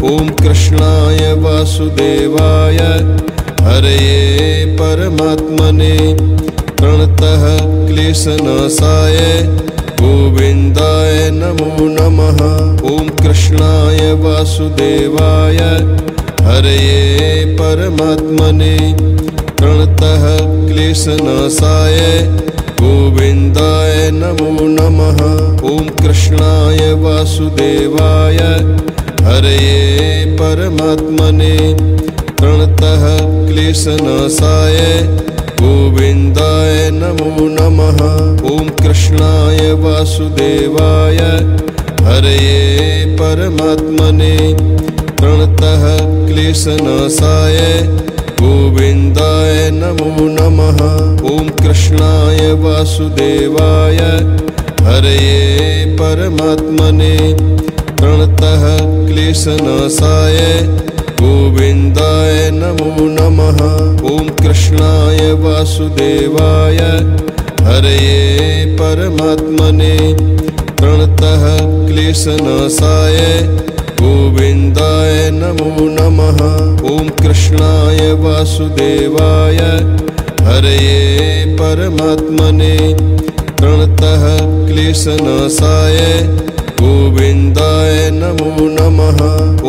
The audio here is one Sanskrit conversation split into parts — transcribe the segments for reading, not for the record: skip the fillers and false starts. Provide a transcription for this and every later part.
ॐ कृष्णाय वासुदेवाय हरये परमात्मने प्रणतः क्लेशनाशाय गोविन्दाय नमो नमः। ॐ कृष्णाय वासुदेवाय हरये परमात्मने प्रणतः क्लेशनाशाय गोविन्दाय नमो नमः। ॐ कृष्णाय वासुदेवाय हरये परमात्मने प्रणतः क्लेशनाशाय गोविन्दाय नमो नमः। ॐ कृष्णाय वासुदेवाय हरये परमात्मने प्रणतः क्लेशनाशाय गोविन्दाय नमो नमः। ॐ कृष्णाय वासुदेवाय हरये परमात्मने प्रणतः क्लेशनाशाय गोविन्दाय नमो नमः। ॐ कृष्णाय वासुदेवाय हरये परमात्मने प्रणतः क्लेशनाशाय गोविन्दाय नमो नमः। ॐ कृष्णाय वासुदेवाय हरये परमात्मने प्रणतः क्लेशनाशाय गोविन्दाय नमो नमः।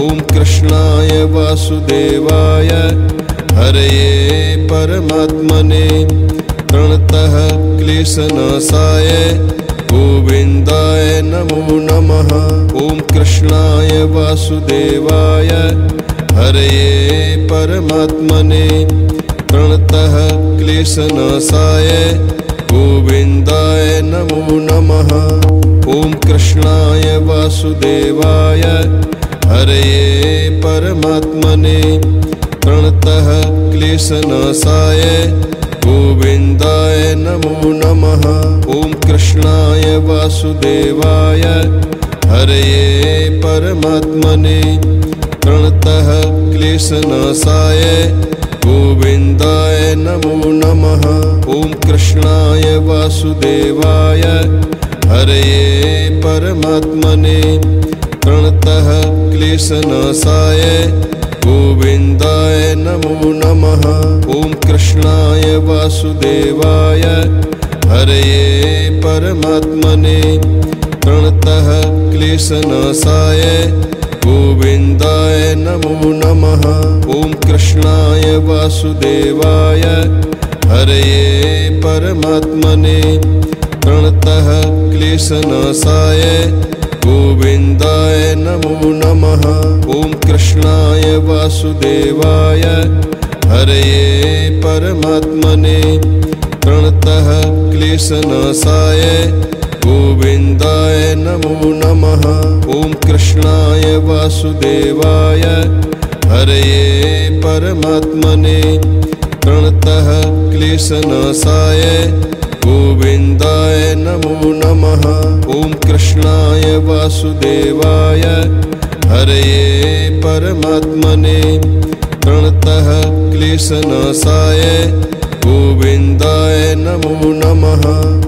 ॐ कृष्णाय वासुदेवाय हरये परमात्मने प्रणतः क्लेशनाशाय गोविन्दाय नमो नमः। ॐ कृष्णाय वासुदेवाय हरये परमात्मने प्रणतः क्लेशनाशाय गोविन्दाय नमो नमः। ॐ कृष्णाय वासुदेवाय हरये परमात्मने प्रणतः क्लेशनाशाय गोविन्दाय नमो नमः। ॐ कृष्णाय वासुदेवाय हरये परमात्मने प्रणतः क्लेशनाशाय गोविन्दाय नमो नमः। ॐ कृष्णाय वासुदेवाय हरये परमात्मने प्रणतः क्लेशनाशाय गोविन्दाय नमो नमः। ॐ कृष्णाय वासुदेवाय हरये परमात्मने प्रणतः क्लेशनाशाय गोविन्दाय नमो नमः। ॐ कृष्णाय वासुदेवाय हरये परमात्मने प्रणतः क्लेशनाशाय गोविन्दाय नमो नमः। ॐ कृष्णाय वासुदेवाय हरये परमात्मने प्रणतः क्लेशनाशाय गोविन्दाय नमो नमः। ॐ कृष्णाय वासुदेवाय हरये परमात्मने प्रणतः क्लेशनाशाय गोविन्दाय नमो नमः। ॐ कृष्णाय वासुदेवाय हरये परमात्मने प्रणतः क्लेशनाशाय गोविन्दाय नमो नमः।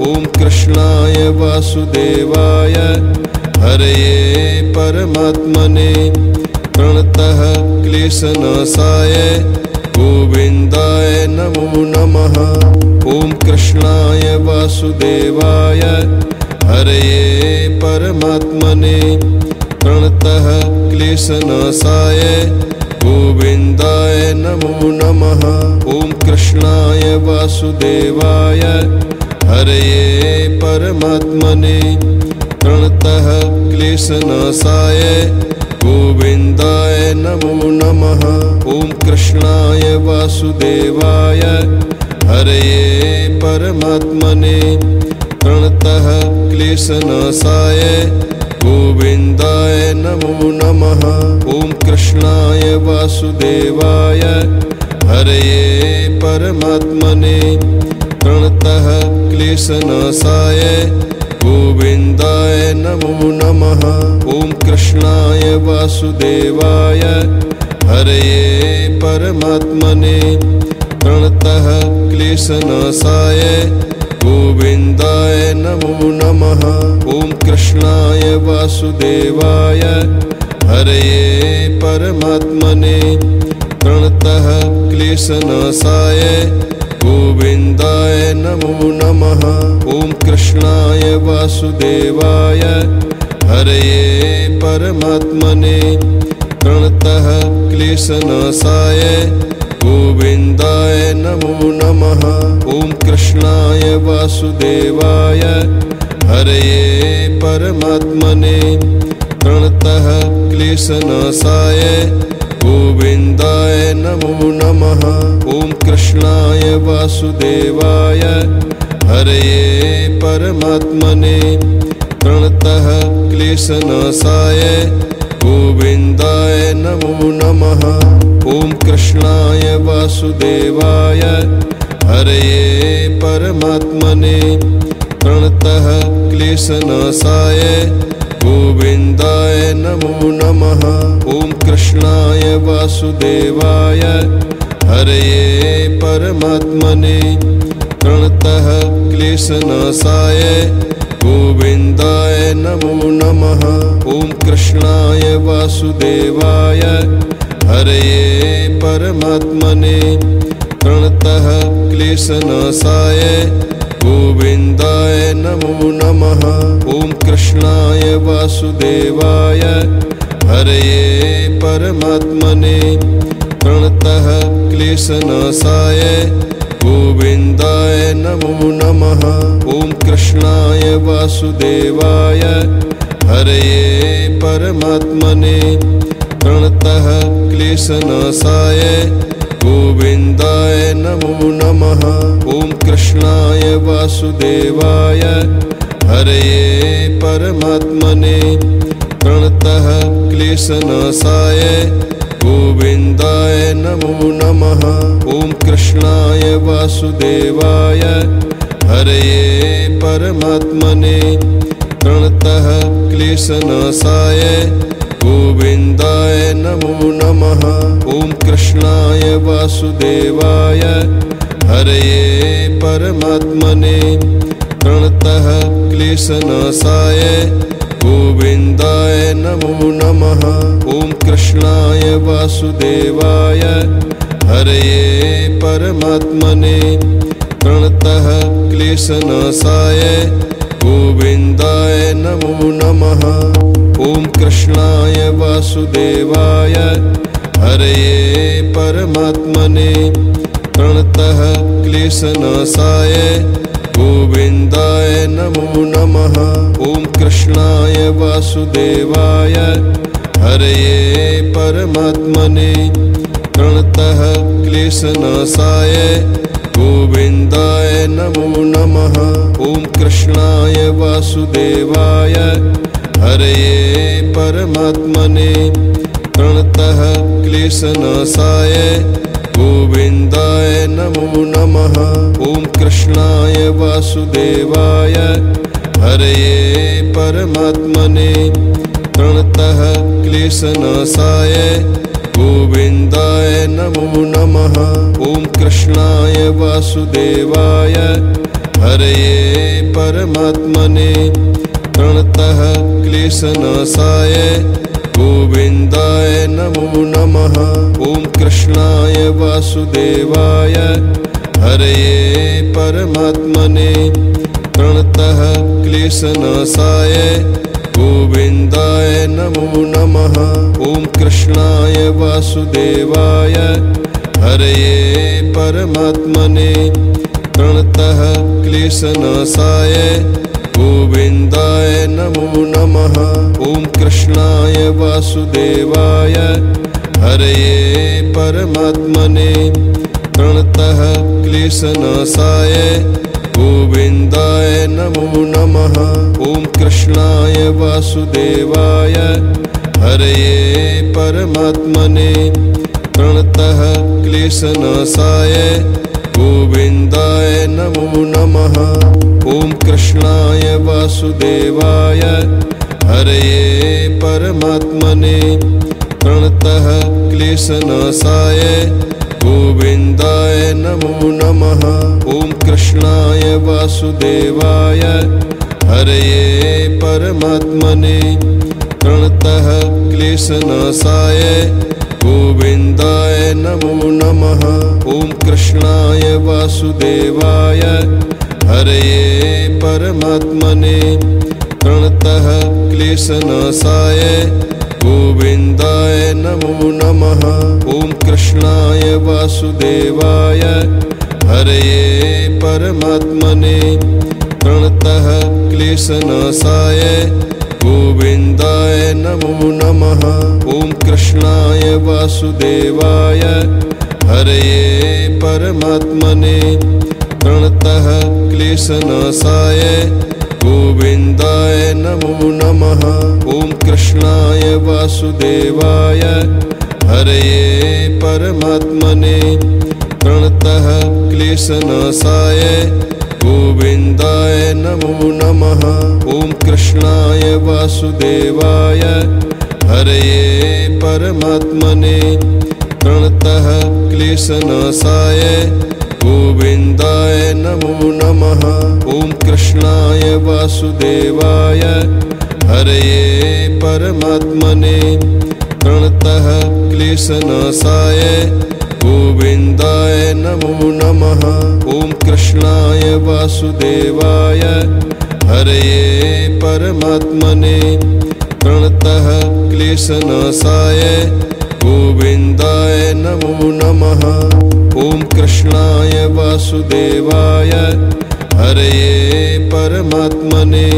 ॐ कृष्णाय वासुदेवाय हरये परमात्मने प्रणतः क्लेशनाशाय गोविन्दाय नमो नमः। ॐ कृष्णाय वासुदेवाय हरये परमात्मने प्रणतः क्लेशनाशाय गोविन्दाय नमो नमः। ॐ कृष्णाय वासुदेवाय हरये परमात्मने प्रणतः क्लेशनाशाय गोविन्दाय नमो नमः। ॐ कृष्णाय वासुदेवाय हरये परमात्मने प्रणतः क्लेशनाशाय गोविन्दाय नमो नमः। ॐ कृष्णाय वासुदेवाय हरये परमात्मने प्रणतः क्लेशनाशाय गोविन्दाय नमो नमः। ॐ कृष्णाय वासुदेवाय हरये परमात्मने प्रणतः क्लेशनाशाय गोविन्दाय नमो नमः। ॐ कृष्णाय वासुदेवाय हरये परमात्मने प्रणतः क्लेशनाशाय गोविन्दाय नमो नमः। ॐ कृष्णाय वासुदेवाय हरये परमात्मने प्रणतः क्लेशनाशाय गोविन्दाय नमो नमः। ॐ कृष्णाय वासुदेवाय हरये परमात्मने प्रणतः क्लेशनाशाय गोविन्दाय नमो नमः। ॐ कृष्णाय वासुदेवाय हरये परमात्मने प्रणतः क्लेशनाशाय गोविन्दाय नमो नमः। ॐ कृष्णाय वासुदेवाय हरये परमात्मने प्रणतः क्लेशनाशाय गोविन्दाय नमो नमः। ॐ कृष्णाय वासुदेवाय हरये परमात्मने प्रणतः क्लेशनाशाय गोविन्दाय नमो नमः। ॐ कृष्णाय वासुदेवाय हरये परमात्मने प्रणतः क्लेशनाशाय गोविन्दाय नमो नमः। ॐ कृष्णाय वासुदेवाय हरये परमात्मने प्रणतः क्लेशनाशाय गोविन्दाय नमो नमः। ॐ कृष्णाय वासुदेवाय हरये परमात्मने प्रणतः क्लेशनाशाय गोविन्दाय नमो नमः। ॐ कृष्णाय वासुदेवाय हरये परमात्मने प्रणतः क्लेशनाशाय गोविन्दाय नमो नमः। ॐ कृष्णाय वासुदेवाय हरये परमात्मने प्रणतः क्लेशनाशाय गोविन्दाय नमो नमः। ॐ कृष्णाय वासुदेवाय हरये परमात्मने प्रणतः क्लेशनाशाय गोविन्दाय नमो नमः। ॐ कृष्णाय वासुदेवाय हरये परमात्मने प्रणतः क्लेशनाशाय गोविन्दाय नमो नमः। ॐ कृष्णाय वासुदेवाय हरये परमात्मने प्रणतः क्लेशनाशाय गोविन्दाय नमो नमः। ॐ कृष्णाय वासुदेवाय हरये परमात्मने प्रणतः क्लेशनाशाय गोविन्दाय नमो नमः। ॐ कृष्णाय वासुदेवाय हरये परमात्मने प्रणतः क्लेशनाशाय गोविन्दाय नमो नमः। ॐ कृष्णाय वासुदेवाय हरये परमात्मने प्रणतः क्लेशनाशाय गोविन्दाय नमो नमः। ॐ कृष्णाय वासुदेवाय हरये परमात्मने प्रणतः क्लेशनाशाय गोविन्दाय नमो नमः। ॐ कृष्णाय वासुदेवाय हरये परमात्मने प्रणतः क्लेशनाशाय गोविन्दाय नमो नमः। ॐ कृष्णाय वासुदेवाय हरये परमात्मने प्रणतः क्लेशनाशाय गोविन्दाय नमो नमः। ॐ कृष्णाय वासुदेवाय हरये परमात्मने प्रणतः क्लेशनाशाय गोविन्दाय नमो नमः। ॐ कृष्णाय वासुदेवाय हरये परमात्मने प्रणतः क्लेशनाशाय गोविन्दाय नमो नमः। ॐ कृष्णाय वासुदेवाय हरये परमात्मने प्रणतः क्लेशनाशाय गोविन्दाय नमो नमः। ॐ कृष्णाय वासुदेवाय हरये परमात्मने प्रणतः क्लेशनाशाय गोविन्दाय नमो नमः। ॐ कृष्णाय वासुदेवाय हरये परमात्मने प्रणतः क्लेशनाशाय गोविन्दाय नमो नमः। ॐ कृष्णाय वासुदेवाय हरये परमात्मने प्रणतः क्लेशनाशाय गोविन्दाय नमो नमः। ॐ कृष्णाय वासुदेवाय हरये परमात्मने प्रणतः क्लेशनाशाय गोविन्दाय नमो नमः। ॐ कृष्णाय वासुदेवाय हरये परमात्मने प्रणतः क्लेशनाशाय गोविन्दाय नमो नमः। ॐ कृष्णाय वासुदेवाय हरये परमात्मने प्रणतः क्लेशनाशाय गोविन्दाय नमो नमः। ॐ कृष्णाय वासुदेवाय हरये परमात्मने प्रणतः क्लेशनाशाय गोविन्दाय नमो नमः। ॐ कृष्णाय वासुदेवाय हरये परमात्मने प्रणतः क्लेशनाशाय गोविन्दाय नमो नमः। ॐ कृष्णाय वासुदेवाय हरये परमात्मने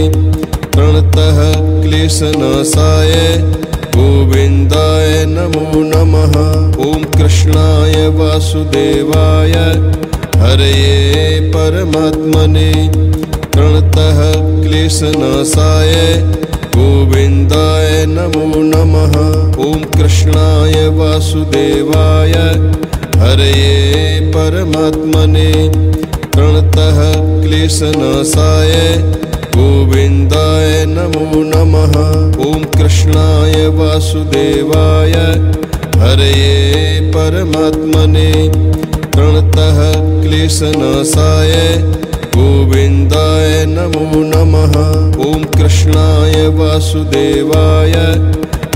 प्रणतः क्लेशनाशाय गोविन्दाय नमो नमः। ॐ कृष्णाय वासुदेवाय हरये परमात्मने प्रणतः क्लेशनाशाय गोविन्दाय नमो नमः। ॐ कृष्णाय वासुदेवाय हरये परमात्मने प्रणतः क्लेशनाशाय गोविन्दाय नमो नमः। ॐ कृष्णाय वासुदेवाय हरये परमात्मने प्रणतः क्लेशनाशाय गोविन्दाय नमो नमः। ॐ कृष्णाय वासुदेवाय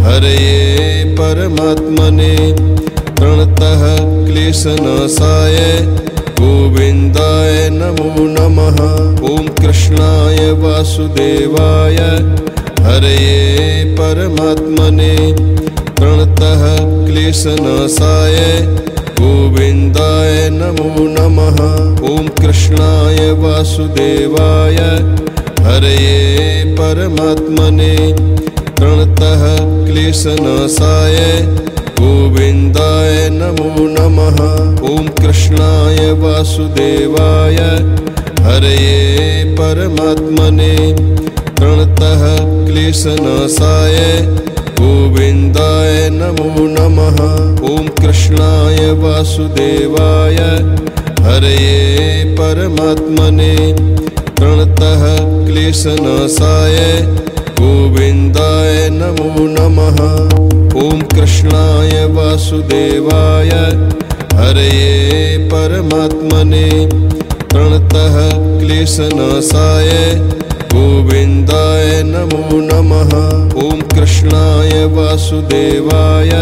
हरये परमात्मने प्रणतः क्लेशनाशाय गोविन्दाय नमो नमः। ॐ कृष्णाय वासुदेवाय हरये परमात्मने प्रणतः क्लेशनाशाय गोविन्दाय नमो नमः। ॐ कृष्णाय वासुदेवाय हरये परमात्मने प्रणतः क्लेशनाशाय गोविन्दाय नमो नमः। ॐ कृष्णाय वासुदेवाय हरये परमात्मने प्रणतः क्लेशनाशाय गोविन्दाय नमो नमः। ॐ कृष्णाय वासुदेवाय हरये परमात्मने प्रणतः क्लेशनाशाय गोविन्दाय नमो नमः। ॐ कृष्णाय वासुदेवाय हरये परमात्मने प्रणतः क्लेशनाशाय गोविन्दाय नमो नमः। ॐ कृष्णाय वासुदेवाय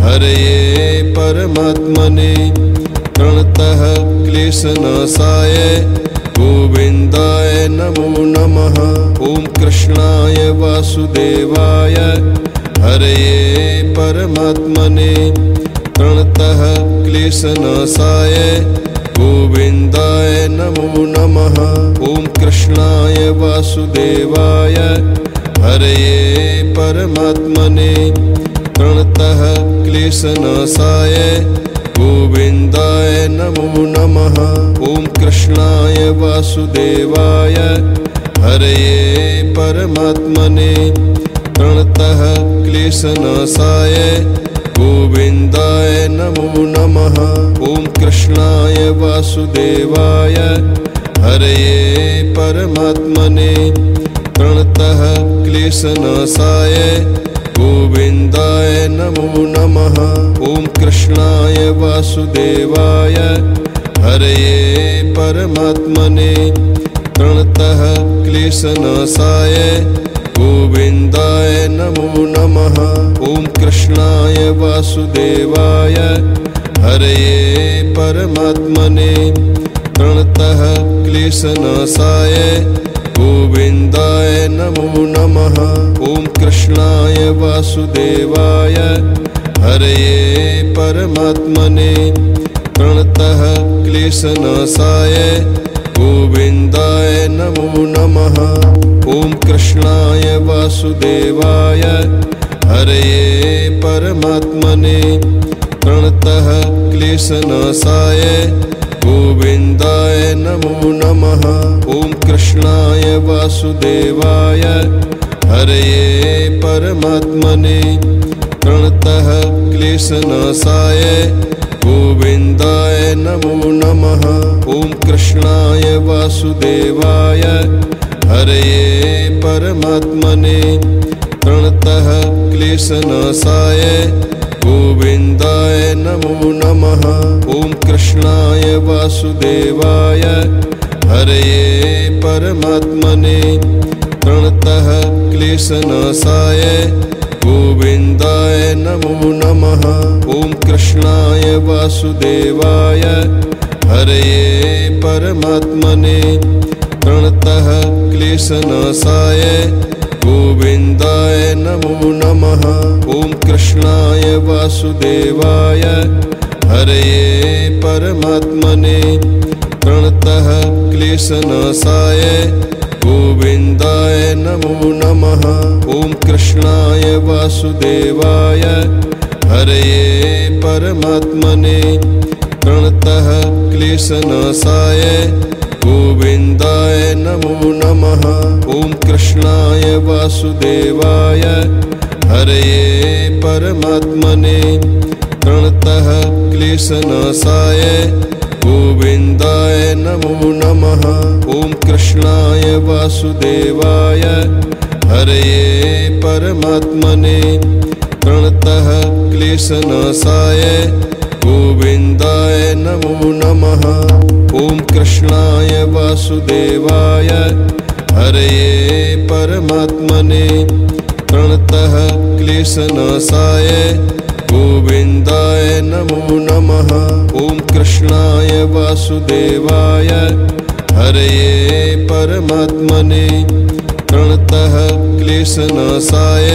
हरये परमात्मने प्रणतः क्लेशनाशाय गोविन्दाय नमो नमः। ॐ कृष्णाय वासुदेवाय हरये परमात्मने प्रणतः क्लेशनाशाय गोविन्दाय नमो नमः। ॐ कृष्णाय वासुदेवाय हरये परमात्मने प्रणतः क्लेशनाशाय गोविन्दाय नमो नमः। ॐ कृष्णाय वासुदेवाय हरये परमात्मने प्रणतः क्लेशनाशाय गोविन्दाय नमो नमः। ॐ कृष्णाय वासुदेवाय हरये परमात्मने प्रणतः क्लेशनाशाय गोविन्दाय नमो नमः। ॐ कृष्णाय वासुदेवाय हरये परमात्मने प्रणतः क्लेशनाशाय गोविन्दाय नमो नमः। ॐ कृष्णाय वासुदेवाय हरये परमात्मने प्रणतः क्लेशनाशाय गोविन्दाय नमो नमः। ॐ कृष्णाय वासुदेवाय हरये परमात्मने प्रणतः क्लेशनाशाय गोविन्दाय नमो नमः। ॐ कृष्णाय वासुदेवाय हरये परमात्मने प्रणतः क्लेशनाशाय गोविन्दाय नमो नमः। ॐ कृष्णाय वासुदेवाय हरये परमात्मने प्रणतः क्लेशनाशाय गोविन्दाय नमो नमः। ॐ कृष्णाय वासुदेवाय हरये परमात्मने प्रणतः क्लेशनाशाय गोविन्दाय नमो नमः। ॐ कृष्णाय वासुदेवाय हरये परमात्मने प्रणतः क्लेशनाशाय गोविन्दाय नमो नमः। ॐ कृष्णाय वासुदेवाय हरये परमात्मने प्रणतः क्लेशनाशाय गोविन्दाय नमो नमः। ॐ कृष्णाय वासुदेवाय हरये परमात्मने प्रणतः क्लेशनाशाय गोविन्दाय नमो नमः। ॐ कृष्णाय वासुदेवाय हरये परमात्मने प्रणतः क्लेशनाशाय गोविन्दाय नमो नमः। ॐ कृष्णाय वासुदेवाय हरये परमात्मने प्रणतः क्लेशनाशाय गोविन्दाय नमो नमः। ॐ कृष्णाय वासुदेवाय हरये परमात्मने प्रणतः क्लेशनाशाय गोविन्दाय नमो नमः। ॐ कृष्णाय वासुदेवाय हरये परमात्मने प्रणतः क्लेशनाशाय गोविन्दाय नमो नमः। ॐ कृष्णाय वासुदेवाय हरये परमात्मने प्रणतः क्लेशनाशाय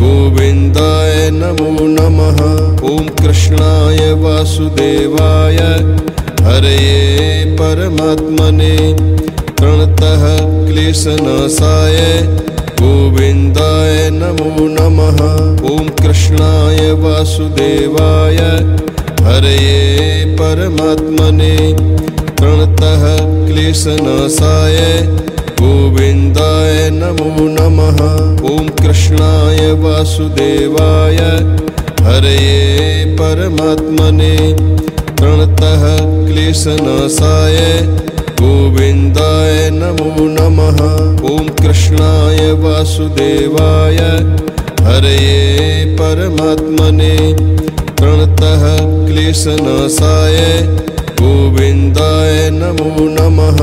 गोविन्दाय नमो नमः। ॐ कृष्णाय वासुदेवाय हरये परमात्मने प्रणतः क्लेशनाशाय गोविन्दाय नमो नमः। ॐ कृष्णाय वासुदेवाय हरये परमात्मने प्रणतः क्लेशनाशाय गोविन्दाय नमो नमः। ॐ कृष्णाय वासुदेवाय हरये परमात्मने प्रणतः क्लेशनाशाय गोविन्दाय नमो नमः। ॐ कृष्णाय वासुदेवाय हरये परमात्मने प्रणतः क्लेशनाशाय गोविन्दाय नमो नमः।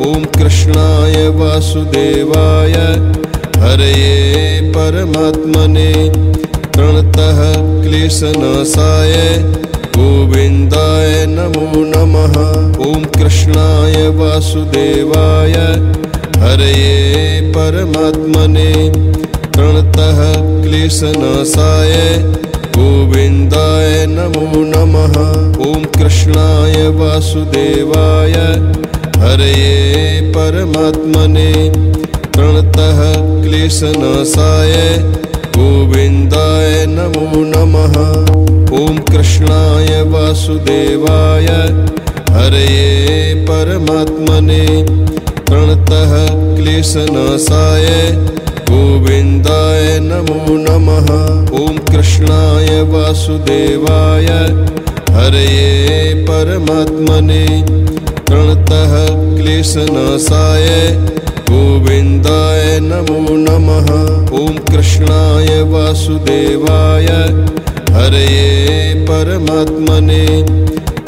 ॐ कृष्णाय वासुदेवाय हरये परमात्मने प्रणतः क्लेशनाशाय गोविन्दाय नमो नमः। ॐ कृष्णाय वासुदेवाय हरये परमात्मने प्रणतः क्लेशनाशाय गोविन्दाय नमो नमः। ॐ कृष्णाय वासुदेवाय हरये परमात्मने प्रणतः क्लेशनाशाय गोविन्दाय नमो नमः। ॐ कृष्णाय वासुदेवाय हरये परमात्मने प्रणतः क्लेशनाशाय गोविन्दाय नमो नमः। ॐ कृष्णाय वासुदेवाय हरये परमात्मने प्रणतः क्लेशनाशाय गोविन्दाय नमो नमः। ॐ कृष्णाय वासुदेवाय हरये परमात्मने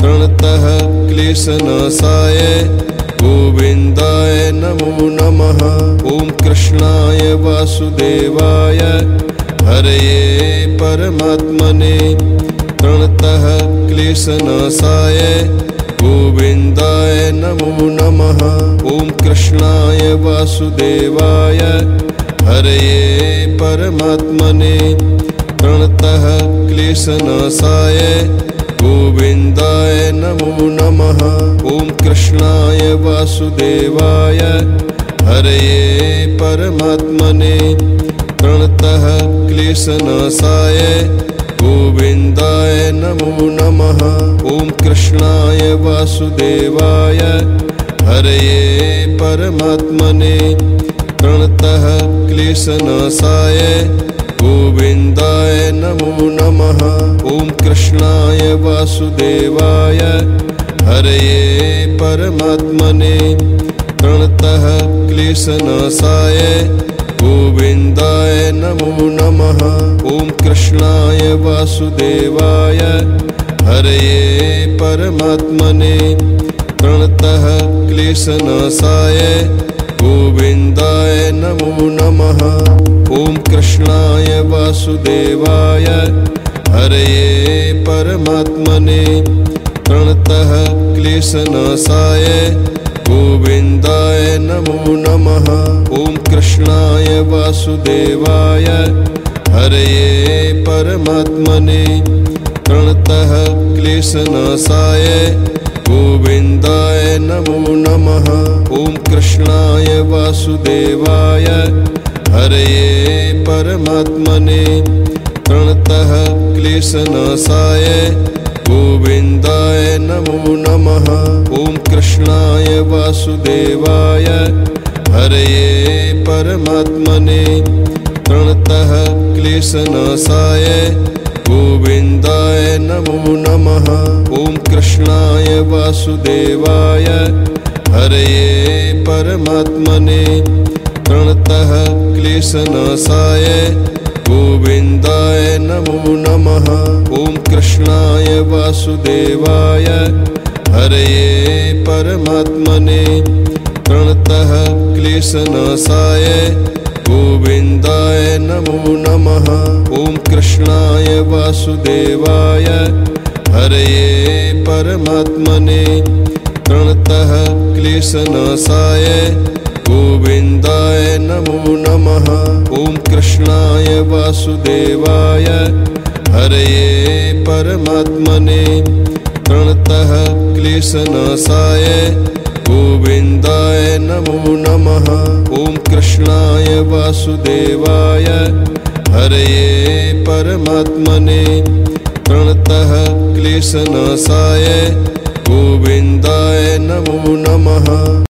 प्रणतः क्लेशनाशाय गोविन्दाय नमो नमः। ॐ कृष्णाय वासुदेवाय हरये परमात्मने प्रणतः क्लेशनाशाय गोविन्दाय नमो नमः। ॐ कृष्णाय वासुदेवाय हरये परमात्मने प्रणतः क्लेशनाशाय गोविन्दाय नमो नमः। ॐ कृष्णाय वासुदेवाय हरये परमात्मने प्रणतः क्लेशनाशाय गोविन्दाय नमो नमः। ॐ कृष्णाय वासुदेवाय हरये परमात्मने प्रणतः क्लेशनाशाय गोविन्दाय नमो नमः। ॐ कृष्णाय वासुदेवाय हरये परमात्मने प्रणतः क्लेशनाशाय गोविन्दाय नमो नमः। ॐ कृष्णाय वासुदेवाय हरये परमात्मने प्रणतः क्लेशनाशाय गोविन्दाय नमो नमः। ॐ कृष्णाय वासुदेवाय हरये परमात्मने प्रणतः क्लेशनाशाय गोविन्दाय नमो नमः। ॐ कृष्णाय वासुदेवाय हरये परमात्मने प्रणतः क्लेशनाशाय गोविन्दाय नमो नमः। ॐ कृष्णाय वासुदेवाय हरये परमात्मने प्रणतः क्लेशनाशाय गोविन्दाय नमो नमः। ॐ कृष्णाय वासुदेवाय हरये परमात्मने प्रणतः क्लेशनाशाय गोविन्दाय नमो नमः। ॐ कृष्णाय वासुदेवाय हरये परमात्मने प्रणतः क्लेशनाशाय गोविन्दाय नमो नमः। ॐ कृष्णाय वासुदेवाय हरये परमात्मने प्रणतः क्लेशनाशाय गोविन्दाय नमो नमः। ॐ कृष्णाय वासुदेवाय हरये परमात्मने प्रणतः क्लेशनाशाय गोविन्दाय नमो नमः। ॐ कृष्णाय वासुदेवाय हरये परमात्मने प्रणतः क्लेशनाशाय गोविन्दाय नमो नमः। ॐ कृष्णाय वासुदेवाय हरये परमात्मने प्रणतः क्लेशनाशाय गोविन्दाय नमो नमः।